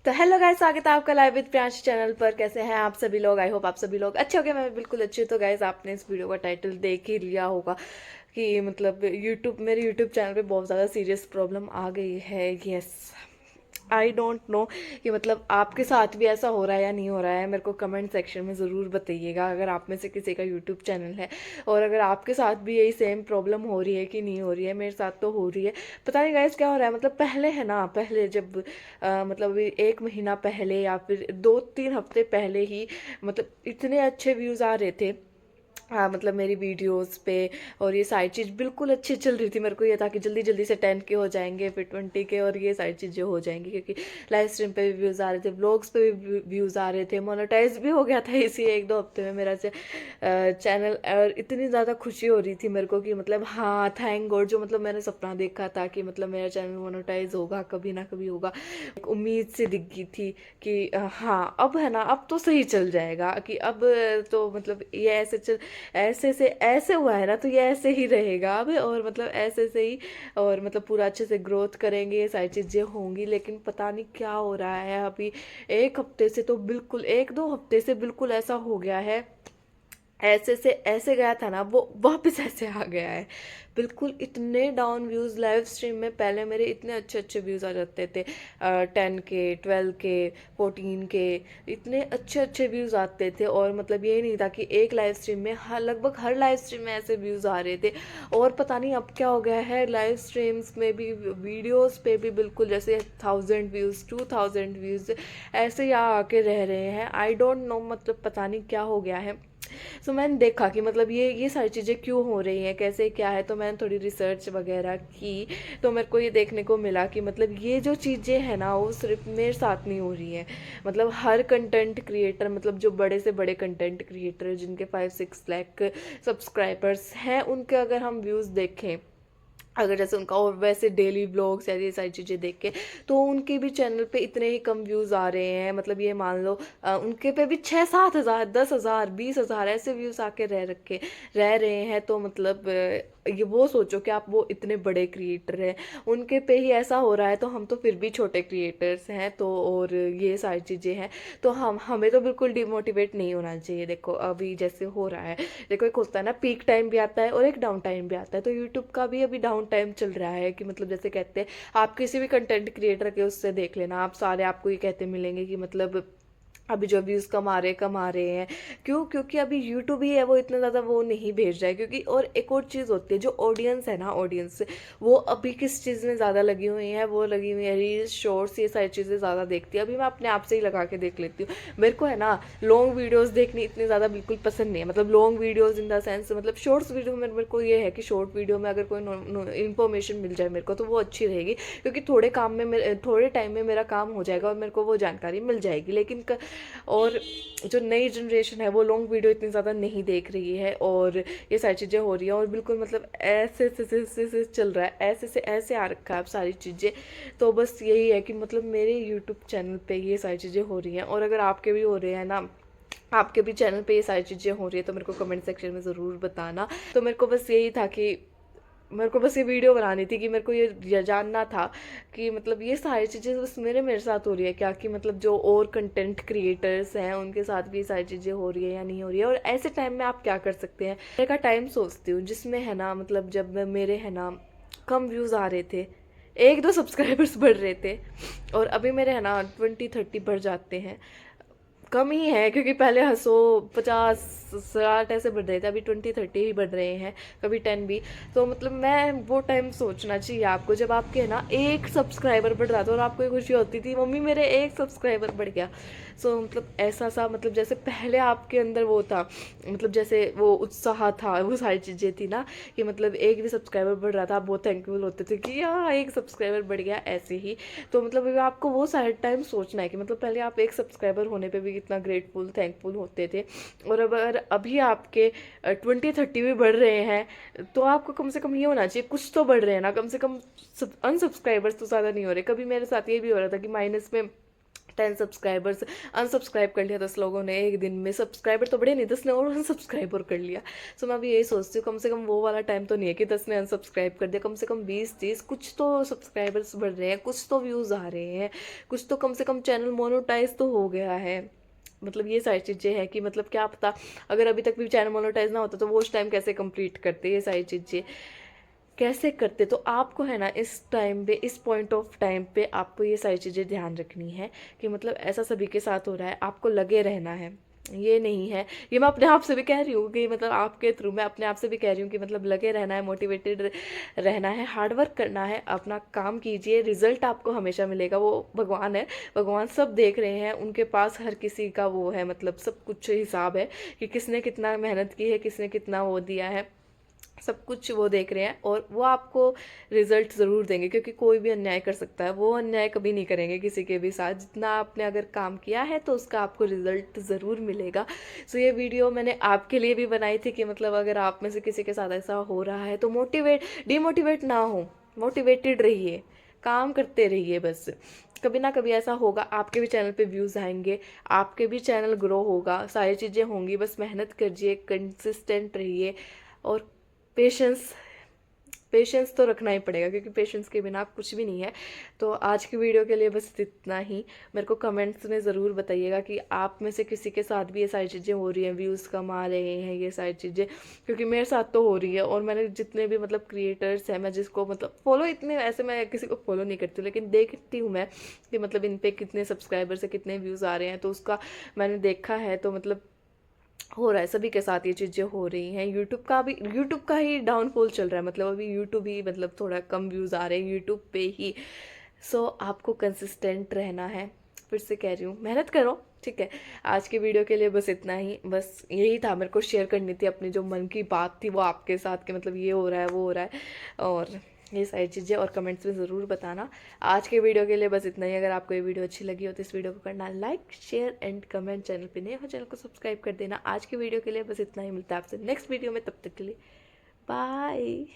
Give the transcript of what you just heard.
तो hello guys, स्वागत है आपका लाइव विद प्रियांश चैनल पर। कैसे हैं आप सभी लोग? आई होप आप सभी लोग अच्छे होंगे। मैं बिल्कुल अच्छी हूँ। तो गाइस, आपने इस वीडियो का टाइटल देख ही लिया होगा कि मतलब मेरे यूट्यूब चैनल पे बहुत ज़्यादा सीरियस प्रॉब्लम आ गई है। यस, आई डोंट नो कि मतलब आपके साथ भी ऐसा हो रहा है या नहीं हो रहा है। मेरे को कमेंट सेक्शन में ज़रूर बताइएगा अगर आप में से किसी का यूट्यूब चैनल है और अगर आपके साथ भी यही सेम प्रॉब्लम हो रही है कि नहीं हो रही है। मेरे साथ तो हो रही है। पता नहीं गाइस क्या हो रहा है। मतलब पहले है ना, पहले जब मतलब अभी 1 महीना पहले या फिर 2-3 हफ्ते पहले ही मतलब इतने अच्छे व्यूज़ आ रहे थे। हाँ, मतलब मेरी वीडियोस पे और ये सारी चीज़ बिल्कुल अच्छी चल रही थी। मेरे को ये था कि जल्दी जल्दी से 10K हो जाएंगे, फिर 20K और ये सारी चीज़ें हो जाएंगी, क्योंकि लाइव स्ट्रीम पे भी व्यूज़ आ रहे थे, व्लॉग्स पे भी व्यूज़ आ रहे थे, मोनेटाइज भी हो गया था इसी 1-2 हफ्ते में मेरा चैनल। और इतनी ज़्यादा खुशी हो रही थी मेरे को कि मतलब हाँ, थैंक गॉड। जो मतलब मैंने सपना देखा था कि मतलब मेरा चैनल मोनेटाइज होगा, कभी ना कभी होगा, एक उम्मीद से दिख गई थी कि हाँ अब है ना, अब तो सही चल जाएगा, कि अब तो मतलब ये ऐसे से ऐसे हुआ है ना, तो ये ऐसे ही रहेगा अब, और मतलब ऐसे से ही, और मतलब पूरा अच्छे से ग्रोथ करेंगे, ये सारी चीज़ें होंगी। लेकिन पता नहीं क्या हो रहा है अभी। 1 हफ्ते से तो बिल्कुल, 1-2 हफ्ते से बिल्कुल ऐसा हो गया है, ऐसे से ऐसे गया था ना वो वापस ऐसे आ गया है। बिल्कुल इतने डाउन व्यूज़ लाइव स्ट्रीम में। पहले मेरे इतने अच्छे अच्छे व्यूज़ आ जाते थे, 10K, 12K, 14K, इतने अच्छे अच्छे व्यूज़ आते थे। और मतलब ये नहीं था कि एक लाइव स्ट्रीम में, हर लगभग हर लाइव स्ट्रीम में ऐसे व्यूज़ आ रहे थे। और पता नहीं अब क्या हो गया है, लाइव स्ट्रीम्स में भी, वीडियोस पे भी बिल्कुल जैसे 1000 व्यूज़, 2000 व्यूज़ ऐसे ही आके रह रहे हैं। आई डोंट नो, मतलब पता नहीं क्या हो गया है। सो मैंने देखा कि मतलब ये सारी चीज़ें क्यों हो रही हैं, कैसे क्या है। तो मैंने थोड़ी रिसर्च वगैरह की, तो मेरे को ये देखने को मिला कि मतलब ये जो चीज़ें हैं ना, वो सिर्फ मेरे साथ नहीं हो रही हैं। मतलब हर कंटेंट क्रिएटर, मतलब जो बड़े से बड़े कंटेंट क्रिएटर जिनके 5-6 लाख सब्सक्राइबर्स हैं, उनके अगर हम व्यूज़ देखें, अगर जैसे उनका और वैसे डेली ब्लॉग्स या ये सारी चीज़ें देख के, तो उनके भी चैनल पे इतने ही कम व्यूज़ आ रहे हैं। मतलब ये मान लो उनके पे भी 6-7 हज़ार, 10 हज़ार, 20 हज़ार ऐसे व्यूज़ आके रह रहे हैं। तो मतलब ये वो सोचो कि आप वो इतने बड़े क्रिएटर हैं, उनके पे ही ऐसा हो रहा है, तो हम तो फिर भी छोटे क्रिएटर्स हैं। तो और ये सारी चीज़ें हैं, तो हमें तो बिल्कुल डिमोटिवेट नहीं होना चाहिए। देखो अभी जैसे हो रहा है, देखो एक होता है ना, पीक टाइम भी आता है और एक डाउन टाइम भी आता है। तो यूट्यूब का भी अभी डाउन टाइम चल रहा है, कि मतलब जैसे कहते हैं, आप किसी भी कंटेंट क्रिएटर के उससे देख लेना, आप सारे आपको ये कहते मिलेंगे कि मतलब अभी जो व्यूज़ कमा रहे हैं। क्यों? क्योंकि अभी यूट्यूब ही है, वो इतना ज़्यादा वो नहीं भेज रहा है। क्योंकि और एक और चीज़ होती है, जो ऑडियंस है ना, ऑडियंस वो अभी किस चीज़ में ज़्यादा लगी हुई है, वो लगी हुई है रील्स, शॉर्ट्स, ये सारी चीज़ें ज़्यादा देखती है। अभी मैं अपने आप से ही लगा के देख लेती हूँ। मेरे को है ना, लॉन्ग वीडियोस देखनी इतनी ज़्यादा बिल्कुल पसंद नहीं है। मतलब long videos in the sense, मतलब शॉर्ट्स वीडियो में मेरे को ये है कि शॉर्ट वीडियो में अगर कोई इन्फॉर्मेशन मिल जाए मेरे को, तो वो अच्छी रहेगी। क्योंकि थोड़े टाइम में मेरा काम हो जाएगा और मेरे को वो जानकारी मिल जाएगी। लेकिन और जो नई जनरेशन है, वो लॉन्ग वीडियो इतनी ज़्यादा नहीं देख रही है, और ये सारी चीज़ें हो रही हैं। और बिल्कुल मतलब ऐसे से चल रहा है, ऐसे से ऐसे आ रखा है अब सारी चीज़ें। तो बस यही है कि मतलब मेरे यूट्यूब चैनल पे ये सारी चीज़ें हो रही हैं। और अगर आपके भी हो रहे हैं ना, आपके भी चैनल पे ये सारी चीज़ें हो रही है, तो मेरे को कमेंट सेक्शन में ज़रूर बताना। तो मेरे को बस यही था कि मेरे को बस ये वीडियो बनानी थी, कि मेरे को ये जानना था कि मतलब ये सारी चीज़ें बस मेरे साथ हो रही है क्या, कि मतलब जो और कंटेंट क्रिएटर्स हैं उनके साथ भी ये सारी चीज़ें हो रही है या नहीं हो रही है। और ऐसे टाइम में आप क्या कर सकते हैं। मैं का टाइम सोचती हूँ जिसमें है ना, मतलब जब मेरे है ना कम व्यूज़ आ रहे थे, 1-2 सब्सक्राइबर्स बढ़ रहे थे, और अभी मेरे है ना 20-30 बढ़ जाते हैं। कम ही है, क्योंकि पहले हंसो 50-60 ऐसे बढ़ रहे थे, अभी 20-30 ही बढ़ रहे हैं, कभी 10 भी। तो मतलब मैं वो टाइम सोचना चाहिए आपको, जब आपके है ना 1 सब्सक्राइबर बढ़ रहा था और आपको ये खुशी होती थी, मम्मी मेरे 1 सब्सक्राइबर बढ़ गया। सो मतलब ऐसा सा, मतलब जैसे पहले आपके अंदर वो था, मतलब जैसे वो उत्साह था, वो सारी चीज़ें थी ना, कि मतलब एक भी सब्सक्राइबर बढ़ रहा था, आप बहुत थैंकफुल होते थे कि यार 1 सब्सक्राइबर बढ़ गया, ऐसे ही। तो मतलब अभी आपको वो सारे टाइम सोचना है कि मतलब पहले आप 1 सब्सक्राइबर होने पे भी कितना ग्रेटफुल, थैंकफुल होते थे। और अगर अभी आपके 20-30 भी बढ़ रहे हैं, तो आपको कम से कम ये होना चाहिए, कुछ तो बढ़ रहे हैं ना, कम से कम अनसब्सक्राइबर्स तो ज़्यादा नहीं हो रहे। कभी मेरे साथ ये भी हो रहा था कि माइनस में 10 सब्सक्राइबर्स अनसब्सक्राइब कर लिया 10 लोगों ने एक दिन में। सब्सक्राइबर तो बढ़े नहीं, 10 ने और अनसब्सक्राइब और कर लिया। सो मैं अभी यही सोचती हूँ, कम से कम वो वाला टाइम तो नहीं है कि 10 ने अनसब्सक्राइब कर दिया। कम से कम 20-30 कुछ तो सब्सक्राइबर्स बढ़ रहे हैं, कुछ तो व्यूज़ आ रहे हैं, कुछ तो कम से कम चैनल मोनेटाइज तो हो गया है। मतलब ये सारी चीज़ें हैं कि मतलब क्या पता अगर अभी तक भी चैनल मोनेटाइज ना होता तो वो उस टाइम कैसे कंप्लीट करते, ये सारी चीज़ें कैसे करते। तो आपको है ना इस टाइम पे, इस पॉइंट ऑफ टाइम पे आपको ये सारी चीज़ें ध्यान रखनी है कि मतलब ऐसा सभी के साथ हो रहा है, आपको लगे रहना है। ये नहीं है, ये मैं अपने आप से भी कह रही हूँ कि मतलब आपके थ्रू मैं अपने आप से भी कह रही हूँ कि मतलब लगे रहना है, मोटिवेटेड रहना है, हार्डवर्क करना है, अपना काम कीजिए, रिजल्ट आपको हमेशा मिलेगा। वो भगवान है, भगवान सब देख रहे हैं, उनके पास हर किसी का वो है, मतलब सब कुछ हिसाब है कि किसने कितना मेहनत की है, किसने कितना वो दिया है, सब कुछ वो देख रहे हैं और वो आपको रिजल्ट ज़रूर देंगे। क्योंकि कोई भी अन्याय कर सकता है, वो अन्याय कभी नहीं करेंगे किसी के भी साथ। जितना आपने अगर काम किया है तो उसका आपको रिजल्ट ज़रूर मिलेगा। सो ये वीडियो मैंने आपके लिए भी बनाई थी कि मतलब अगर आप में से किसी के साथ ऐसा हो रहा है तो डिमोटिवेट ना हो, मोटिवेटेड रहिए, काम करते रहिए। बस कभी ना कभी ऐसा होगा, आपके भी चैनल पे व्यूज़ आएंगे, आपके भी चैनल ग्रो होगा, सारी चीज़ें होंगी। बस मेहनत कीजिए, कंसिस्टेंट रहिए और पेशेंस, पेशेंस तो रखना ही पड़ेगा क्योंकि पेशेंस के बिना कुछ भी नहीं है। तो आज की वीडियो के लिए बस इतना ही। मेरे को कमेंट्स में ज़रूर बताइएगा कि आप में से किसी के साथ भी ये सारी चीज़ें हो रही हैं, व्यूज़ कम आ रहे हैं, ये सारी चीज़ें, क्योंकि मेरे साथ तो हो रही है। और मैंने जितने भी मतलब क्रिएटर्स हैं, मैं जिसको मतलब फॉलो, इतने ऐसे मैं किसी को फॉलो नहीं करती हूँ, लेकिन देखती हूँ मैं कि मतलब इन पे कितने सब्सक्राइबर्स है, कितने व्यूज़ आ रहे हैं, तो उसका मैंने देखा है। तो मतलब हो रहा है, सभी के साथ ये चीज़ें हो रही हैं। यूट्यूब का ही डाउनफॉल चल रहा है, मतलब अभी यूट्यूब ही मतलब थोड़ा कम व्यूज़ आ रहे हैं यूट्यूब पे ही। सो आपको कंसिस्टेंट रहना है, फिर से कह रही हूँ, मेहनत करो, ठीक है। आज की वीडियो के लिए बस इतना ही, बस यही था, मेरे को शेयर करनी थी अपनी जो मन की बात थी वो आपके साथ कि मतलब ये हो रहा है, वो हो रहा है, और ये सारी चीज़ें। और कमेंट्स में ज़रूर बताना। आज के वीडियो के लिए बस इतना ही। अगर आपको ये वीडियो अच्छी लगी हो तो इस वीडियो को करना like, share and comment. Channel पे नए हो चैनल को सब्सक्राइब कर देना। आज की वीडियो के लिए बस इतना ही, मिलता है आपसे नेक्स्ट वीडियो में, तब तक के लिए बाय।